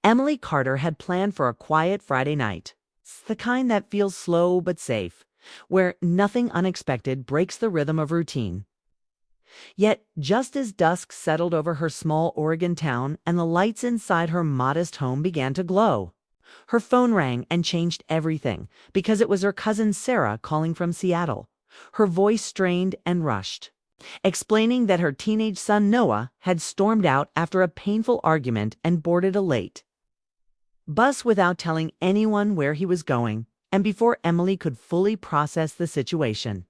Emily Carter had planned for a quiet Friday night, the kind that feels slow but safe, where nothing unexpected breaks the rhythm of routine. Yet, just as dusk settled over her small Oregon town and the lights inside her modest home began to glow, her phone rang and changed everything because it was her cousin Sarah calling from Seattle, her voice strained and rushed, explaining that her teenage son Noah had stormed out after a painful argument and boarded a late bus without telling anyone where he was going, and before Emily could fully process the situation.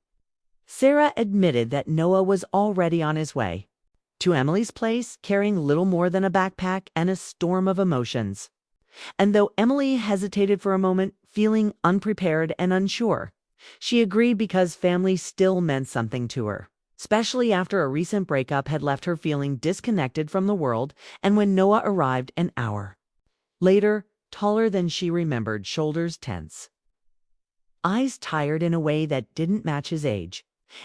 Sarah admitted that Noah was already on his way to Emily's place, carrying little more than a backpack and a storm of emotions. And though Emily hesitated for a moment, feeling unprepared and unsure, she agreed because family still meant something to her, especially after a recent breakup had left her feeling disconnected from the world. And when Noah arrived an hour later, taller than she remembered, shoulders tense, eyes tired in a way that didn't match his age,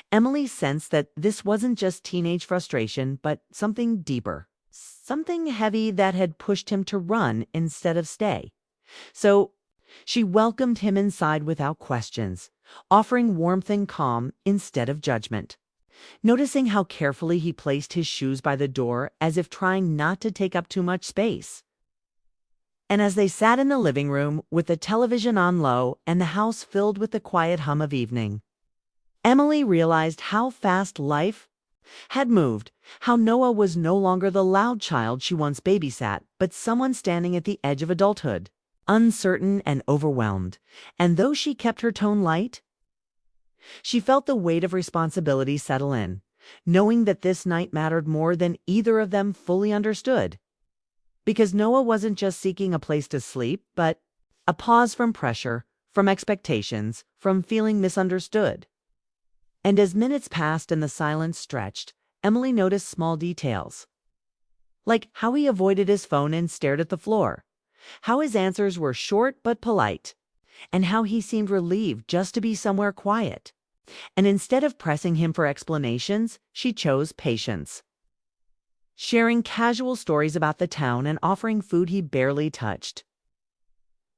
Emily sensed that this wasn't just teenage frustration, but something deeper, something heavy that had pushed him to run instead of stay. So she welcomed him inside without questions, offering warmth and calm instead of judgment. Noticing how carefully he placed his shoes by the door as if trying not to take up too much space. And as they sat in the living room with the television on low and the house filled with the quiet hum of evening, Emily realized how fast life had moved, how Noah was no longer the loud child she once babysat, but someone standing at the edge of adulthood, uncertain and overwhelmed. And though she kept her tone light, she felt the weight of responsibility settle in, knowing that this night mattered more than either of them fully understood. Because Noah wasn't just seeking a place to sleep, but a pause from pressure, from expectations, from feeling misunderstood. And as minutes passed and the silence stretched, Emily noticed small details. Like how he avoided his phone and stared at the floor, how his answers were short but polite, and how he seemed relieved just to be somewhere quiet. And instead of pressing him for explanations, she chose patience, sharing casual stories about the town and offering food he barely touched.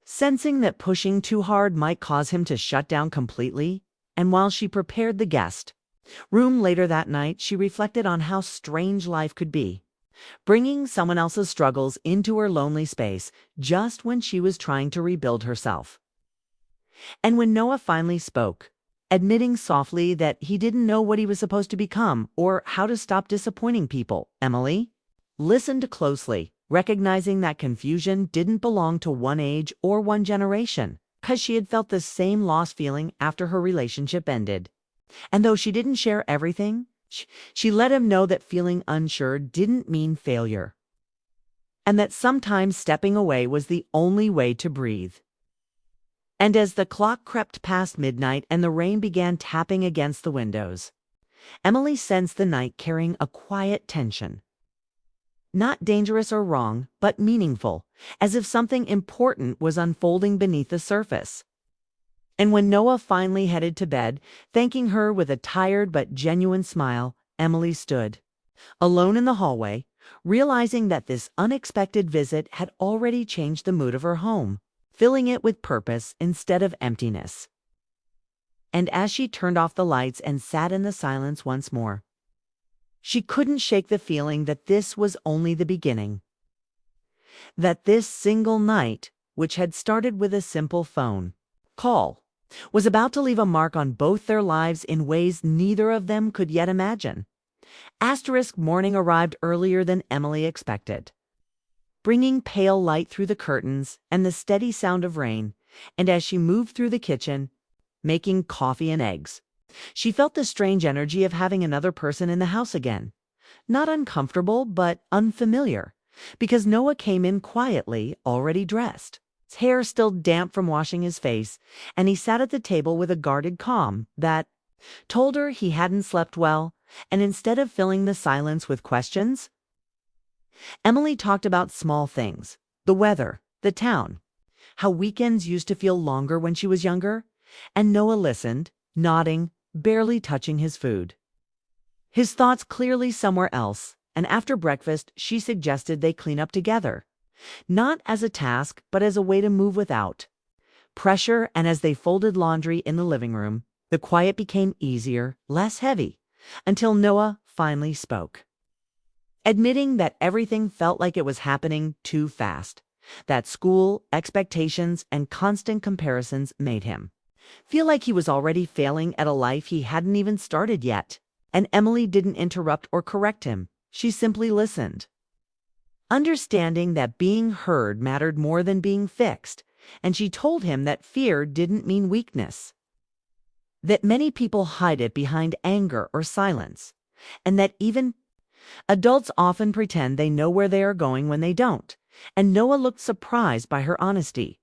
Sensing that pushing too hard might cause him to shut down completely, and while she prepared the guest room later that night, she reflected on how strange life could be, bringing someone else's struggles into her lonely space just when she was trying to rebuild herself. And when Noah finally spoke, admitting softly that he didn't know what he was supposed to become or how to stop disappointing people, Emily listened closely, recognizing that confusion didn't belong to one age or one generation, because she had felt the same lost feeling after her relationship ended. And though she didn't share everything, she let him know that feeling unsure didn't mean failure, and that sometimes stepping away was the only way to breathe. And as the clock crept past midnight and the rain began tapping against the windows, Emily sensed the night carrying a quiet tension. Not dangerous or wrong, but meaningful, as if something important was unfolding beneath the surface. And when Noah finally headed to bed, thanking her with a tired but genuine smile, Emily stood, alone in the hallway, realizing that this unexpected visit had already changed the mood of her home, filling it with purpose instead of emptiness. And as she turned off the lights and sat in the silence once more, she couldn't shake the feeling that this was only the beginning. That this single night, which had started with a simple phone call, was about to leave a mark on both their lives in ways neither of them could yet imagine. Morning arrived earlier than Emily expected, bringing pale light through the curtains and the steady sound of rain, and as she moved through the kitchen, making coffee and eggs, she felt the strange energy of having another person in the house again. Not uncomfortable, but unfamiliar, because Noah came in quietly, already dressed, his hair still damp from washing his face, and he sat at the table with a guarded calm that told her he hadn't slept well. And instead of filling the silence with questions, Emily talked about small things, the weather, the town, how weekends used to feel longer when she was younger, and Noah listened, nodding, barely touching his food, his thoughts clearly somewhere else. And after breakfast, she suggested they clean up together, not as a task, but as a way to move without pressure. And as they folded laundry in the living room, the quiet became easier, less heavy, until Noah finally spoke, admitting that everything felt like it was happening too fast, that school, expectations, and constant comparisons made him feel like he was already failing at a life he hadn't even started yet. And Emily didn't interrupt or correct him. She simply listened, understanding that being heard mattered more than being fixed, and she told him that fear didn't mean weakness, that many people hide it behind anger or silence, and that even adults often pretend they know where they are going when they don't. And Noah looked surprised by her honesty,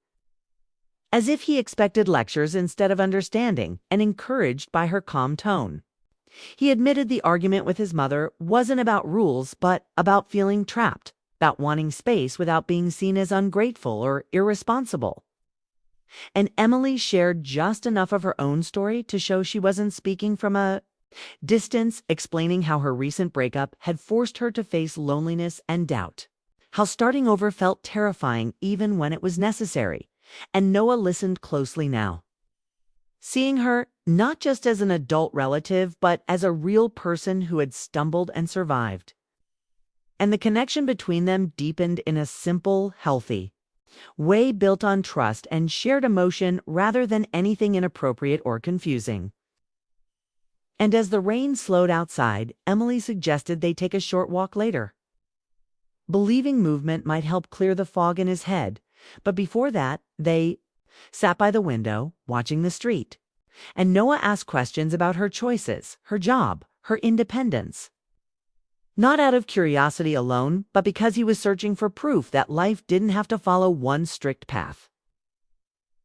as if he expected lectures instead of understanding, and encouraged by her calm tone. He admitted the argument with his mother wasn't about rules, but about feeling trapped, about wanting space without being seen as ungrateful or irresponsible. And Emily shared just enough of her own story to show she wasn't speaking from a distance, explaining how her recent breakup had forced her to face loneliness and doubt, how starting over felt terrifying even when it was necessary. And Noah listened closely now, seeing her not just as an adult relative, but as a real person who had stumbled and survived. And the connection between them deepened in a simple, healthy way built on trust and shared emotion rather than anything inappropriate or confusing. And as the rain slowed outside, Emily suggested they take a short walk later, believing movement might help clear the fog in his head. But before that, they sat by the window, watching the street. And Noah asked questions about her choices, her job, her independence. Not out of curiosity alone, but because he was searching for proof that life didn't have to follow one strict path.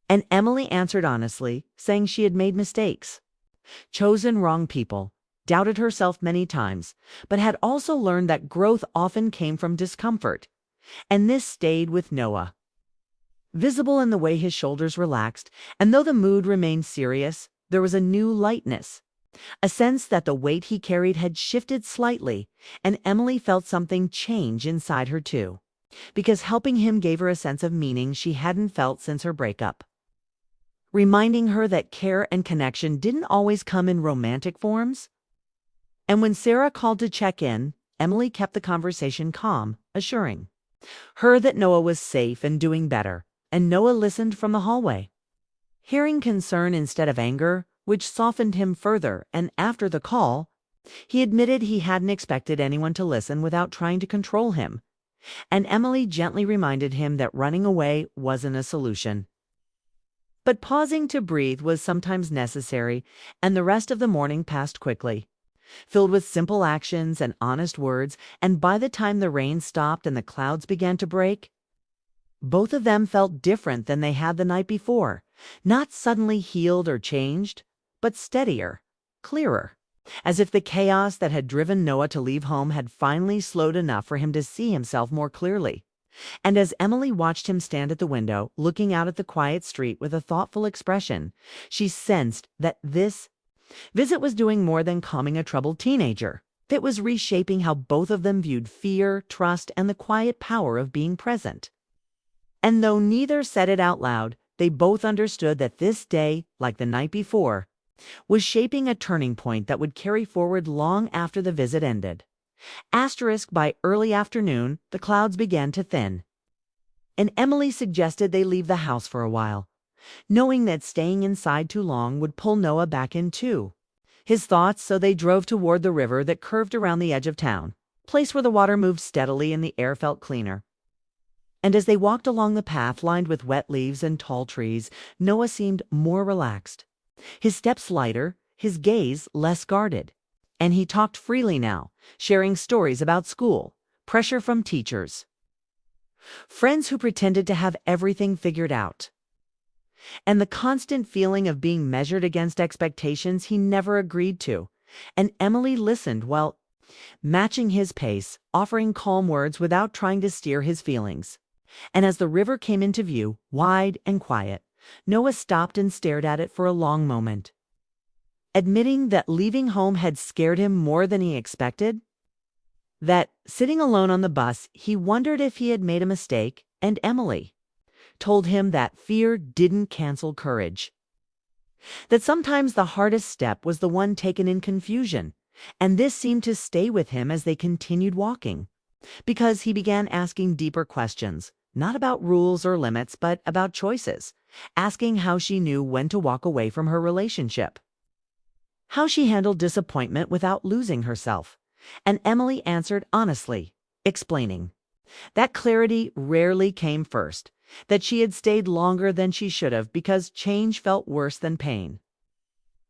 And Emily answered honestly, saying she had made mistakes, chosen wrong people, doubted herself many times, but had also learned that growth often came from discomfort. And this stayed with Noah, visible in the way his shoulders relaxed, and though the mood remained serious, there was a new lightness, a sense that the weight he carried had shifted slightly, and Emily felt something change inside her too, because helping him gave her a sense of meaning she hadn't felt since her breakup, reminding her that care and connection didn't always come in romantic forms. And when Sarah called to check in, Emily kept the conversation calm, assuring her that Noah was safe and doing better. And Noah listened from the hallway, hearing concern instead of anger, which softened him further. And after the call, he admitted he hadn't expected anyone to listen without trying to control him. And Emily gently reminded him that running away wasn't a solution, but pausing to breathe was sometimes necessary. And the rest of the morning passed quickly, filled with simple actions and honest words. And by the time the rain stopped and the clouds began to break, both of them felt different than they had the night before, not suddenly healed or changed, but steadier, clearer, as if the chaos that had driven Noah to leave home had finally slowed enough for him to see himself more clearly. And as Emily watched him stand at the window, looking out at the quiet street with a thoughtful expression, she sensed that this visit was doing more than calming a troubled teenager. It was reshaping how both of them viewed fear, trust, and the quiet power of being present. And though neither said it out loud, they both understood that this day, like the night before, was shaping a turning point that would carry forward long after the visit ended. By early afternoon, the clouds began to thin, and Emily suggested they leave the house for a while, knowing that staying inside too long would pull Noah back in too, his thoughts. So they drove toward the river that curved around the edge of town, a place where the water moved steadily and the air felt cleaner. And as they walked along the path lined with wet leaves and tall trees, Noah seemed more relaxed, his steps lighter, his gaze less guarded. And he talked freely now, sharing stories about school, pressure from teachers, friends who pretended to have everything figured out, and the constant feeling of being measured against expectations he never agreed to. And Emily listened while matching his pace, offering calm words without trying to steer his feelings. And as the river came into view, wide and quiet, Noah stopped and stared at it for a long moment, admitting that leaving home had scared him more than he expected. That, sitting alone on the bus, he wondered if he had made a mistake, and Emily told him that fear didn't cancel courage. That sometimes the hardest step was the one taken in confusion, and this seemed to stay with him as they continued walking, because he began asking deeper questions, not about rules or limits, but about choices, asking how she knew when to walk away from her relationship, how she handled disappointment without losing herself. And Emily answered honestly, explaining that clarity rarely came first, that she had stayed longer than she should have because change felt worse than pain,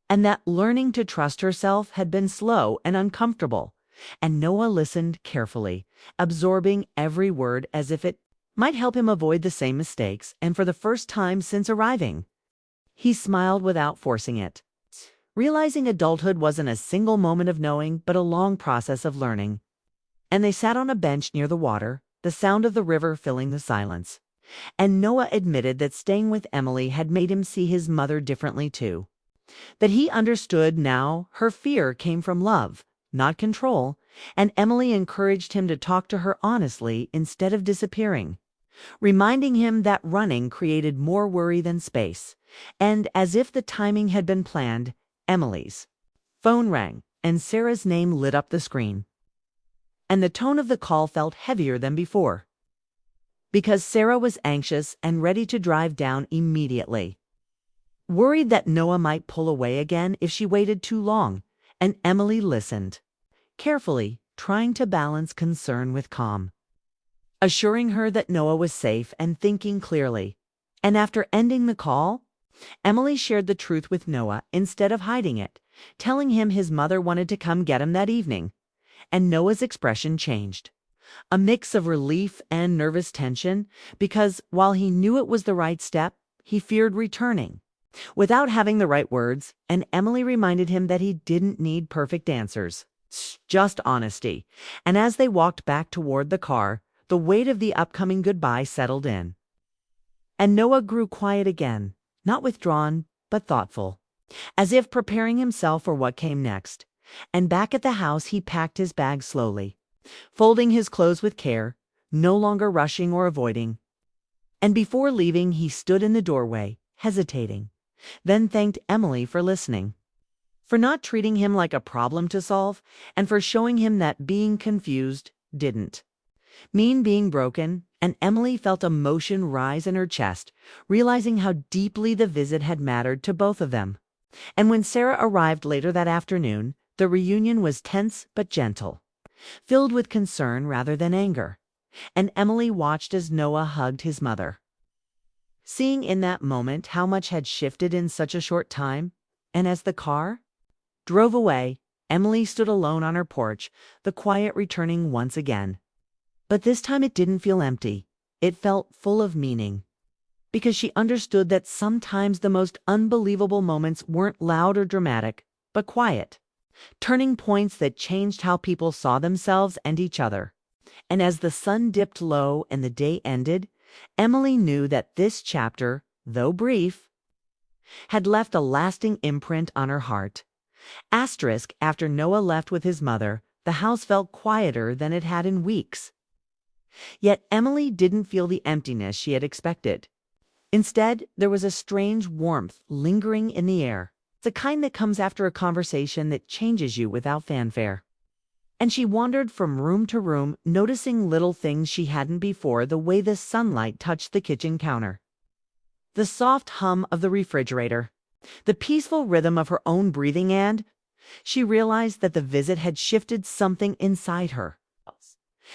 and that learning to trust herself had been slow and uncomfortable. And Noah listened carefully, absorbing every word as if it might help him avoid the same mistakes, and for the first time since arriving, he smiled without forcing it, realizing adulthood wasn't a single moment of knowing, but a long process of learning. And they sat on a bench near the water, the sound of the river filling the silence. And Noah admitted that staying with Emily had made him see his mother differently too. That he understood now her fear came from love, not control, and Emily encouraged him to talk to her honestly instead of disappearing, reminding him that running created more worry than space. And as if the timing had been planned, Emily's phone rang, and Sarah's name lit up the screen. And the tone of the call felt heavier than before, because Sarah was anxious and ready to drive down immediately, worried that Noah might pull away again if she waited too long. And Emily listened, carefully, trying to balance concern with calm, assuring her that Noah was safe and thinking clearly. And after ending the call, Emily shared the truth with Noah instead of hiding it, telling him his mother wanted to come get him that evening. And Noah's expression changed, a mix of relief and nervous tension, because while he knew it was the right step, he feared returning without having the right words. And Emily reminded him that he didn't need perfect answers, just honesty. And as they walked back toward the car, the weight of the upcoming goodbye settled in. And Noah grew quiet again, not withdrawn, but thoughtful, as if preparing himself for what came next. And back at the house, he packed his bag slowly, folding his clothes with care, no longer rushing or avoiding. And before leaving, he stood in the doorway, hesitating, then thanked Emily for listening, for not treating him like a problem to solve, and for showing him that being confused didn't mean being broken. And Emily felt emotion rise in her chest, realizing how deeply the visit had mattered to both of them. And when Sarah arrived later that afternoon, the reunion was tense but gentle, filled with concern rather than anger. And Emily watched as Noah hugged his mother, seeing in that moment how much had shifted in such a short time. And as the car drove away, Emily stood alone on her porch, the quiet returning once again. But this time it didn't feel empty. It felt full of meaning, because she understood that sometimes the most unbelievable moments weren't loud or dramatic, but quiet, turning points that changed how people saw themselves and each other. And as the sun dipped low and the day ended, Emily knew that this chapter, though brief, had left a lasting imprint on her heart. Asterisk, after Noah left with his mother, the house felt quieter than it had in weeks. Yet Emily didn't feel the emptiness she had expected. Instead, there was a strange warmth lingering in the air, the kind that comes after a conversation that changes you without fanfare. And she wandered from room to room, noticing little things she hadn't before: the way the sunlight touched the kitchen counter, the soft hum of the refrigerator, the peaceful rhythm of her own breathing. And she realized that the visit had shifted something inside her,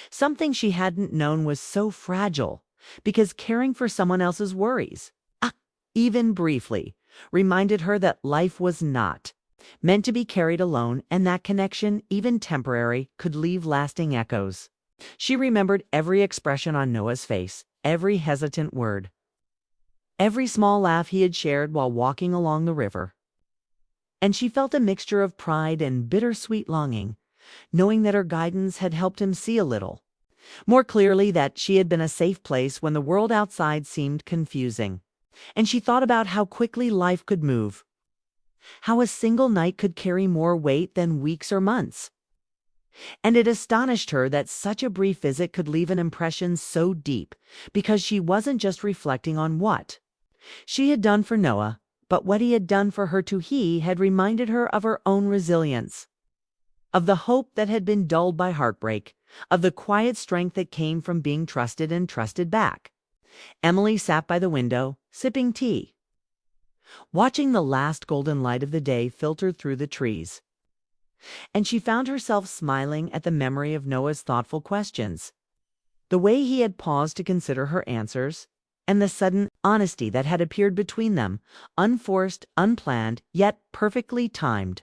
something she hadn't known was so fragile, because caring for someone else's worries, even briefly, reminded her that life was not meant to be carried alone, and that connection, even temporary, could leave lasting echoes. She remembered every expression on Noah's face, every hesitant word, every small laugh he had shared while walking along the river. And she felt a mixture of pride and bittersweet longing, knowing that her guidance had helped him see a little more clearly that she had been a safe place when the world outside seemed confusing. And she thought about how quickly life could move, how a single night could carry more weight than weeks or months. And it astonished her that such a brief visit could leave an impression so deep, because she wasn't just reflecting on what she had done for Noah, but what he had done for her too. He had reminded her of her own resilience, of the hope that had been dulled by heartbreak, of the quiet strength that came from being trusted and trusted back. Emily sat by the window, sipping tea, watching the last golden light of the day filter through the trees. And she found herself smiling at the memory of Noah's thoughtful questions, the way he had paused to consider her answers, and the sudden honesty that had appeared between them, unforced, unplanned, yet perfectly timed.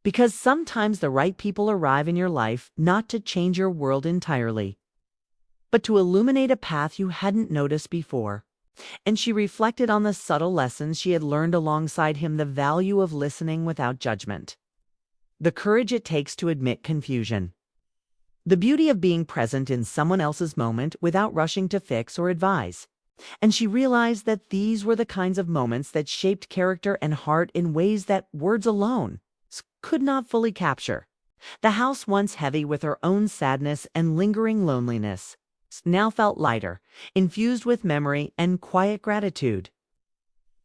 Because sometimes the right people arrive in your life not to change your world entirely, but to illuminate a path you hadn't noticed before. And she reflected on the subtle lessons she had learned alongside him, the value of listening without judgment, the courage it takes to admit confusion, the beauty of being present in someone else's moment without rushing to fix or advise. And she realized that these were the kinds of moments that shaped character and heart in ways that words alone could not fully capture. The house, once heavy with her own sadness and lingering loneliness, now felt lighter, infused with memory and quiet gratitude.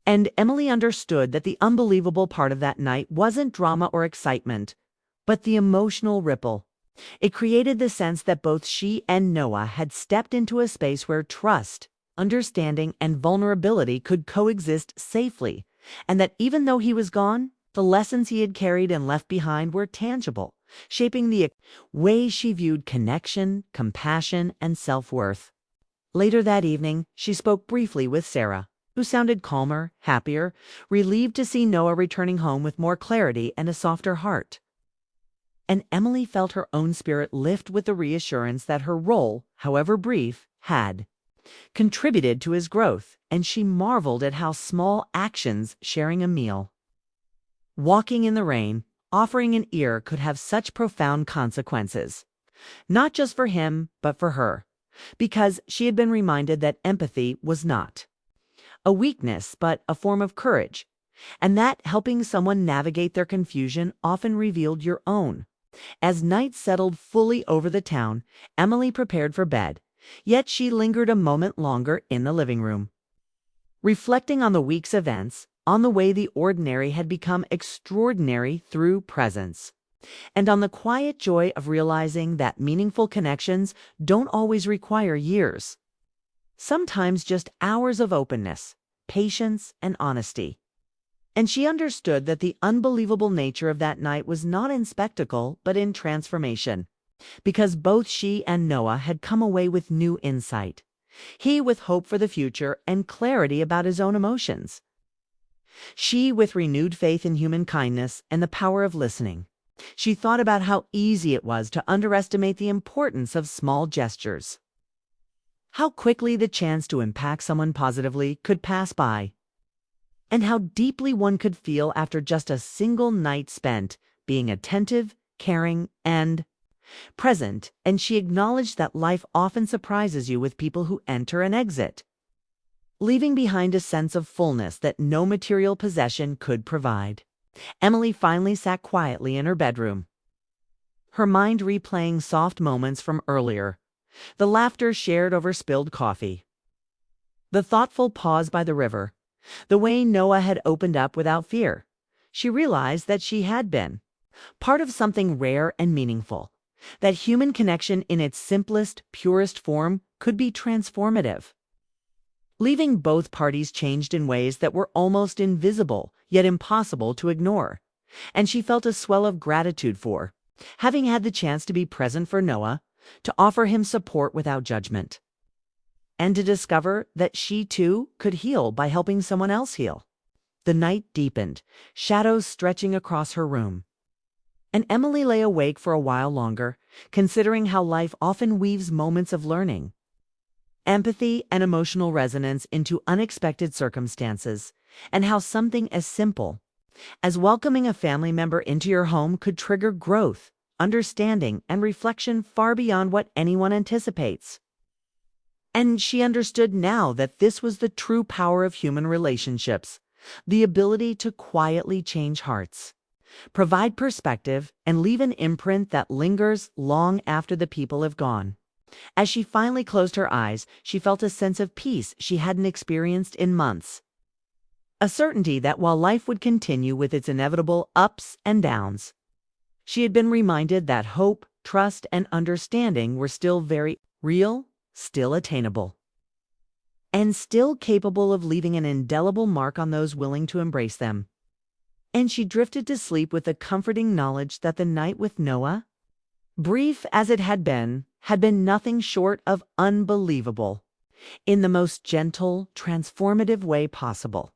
And Emily understood that the unbelievable part of that night wasn't drama or excitement, but the emotional ripple. It created the sense that both she and Noah had stepped into a space where trust, understanding, and vulnerability could coexist safely, and that even though he was gone, the lessons he had carried and left behind were tangible, shaping the way she viewed connection, compassion, and self-worth. Later that evening, she spoke briefly with Sarah, who sounded calmer, happier, relieved to see Noah returning home with more clarity and a softer heart. And Emily felt her own spirit lift with the reassurance that her role, however brief, had contributed to his growth, and she marveled at how small actions, sharing a meal, walking in the rain, offering an ear, could have such profound consequences, not just for him, but for her, because she had been reminded that empathy was not a weakness, but a form of courage, and that helping someone navigate their confusion often revealed your own. As night settled fully over the town, Emily prepared for bed, yet she lingered a moment longer in the living room, reflecting on the week's events, on the way the ordinary had become extraordinary through presence, and on the quiet joy of realizing that meaningful connections don't always require years. Sometimes just hours of openness, patience, and honesty. And she understood that the unbelievable nature of that night was not in spectacle, but in transformation, because both she and Noah had come away with new insight, he with hope for the future and clarity about his own emotions, she with renewed faith in human kindness and the power of listening. She thought about how easy it was to underestimate the importance of small gestures, how quickly the chance to impact someone positively could pass by, and how deeply one could feel after just a single night spent being attentive, caring, and present. And she acknowledged that life often surprises you with people who enter and exit, leaving behind a sense of fullness that no material possession could provide. Emily finally sat quietly in her bedroom, her mind replaying soft moments from earlier, the laughter shared over spilled coffee, the thoughtful pause by the river, the way Noah had opened up without fear. She realized that she had been part of something rare and meaningful, that human connection in its simplest, purest form could be transformative, leaving both parties changed in ways that were almost invisible, yet impossible to ignore. And she felt a swell of gratitude for having had the chance to be present for Noah, to offer him support without judgment, and to discover that she too could heal by helping someone else heal. The night deepened, shadows stretching across her room, and Emily lay awake for a while longer, considering how life often weaves moments of learning, empathy, and emotional resonance into unexpected circumstances, and how something as simple as welcoming a family member into your home could trigger growth, understanding, and reflection far beyond what anyone anticipates. And she understood now that this was the true power of human relationships, the ability to quietly change hearts, provide perspective, and leave an imprint that lingers long after the people have gone. As she finally closed her eyes, she felt a sense of peace she hadn't experienced in months. A certainty that while life would continue with its inevitable ups and downs, she had been reminded that hope, trust, and understanding were still very real, still attainable, and still capable of leaving an indelible mark on those willing to embrace them. And she drifted to sleep with the comforting knowledge that the night with Noah, brief as it had been nothing short of unbelievable, in the most gentle, transformative way possible.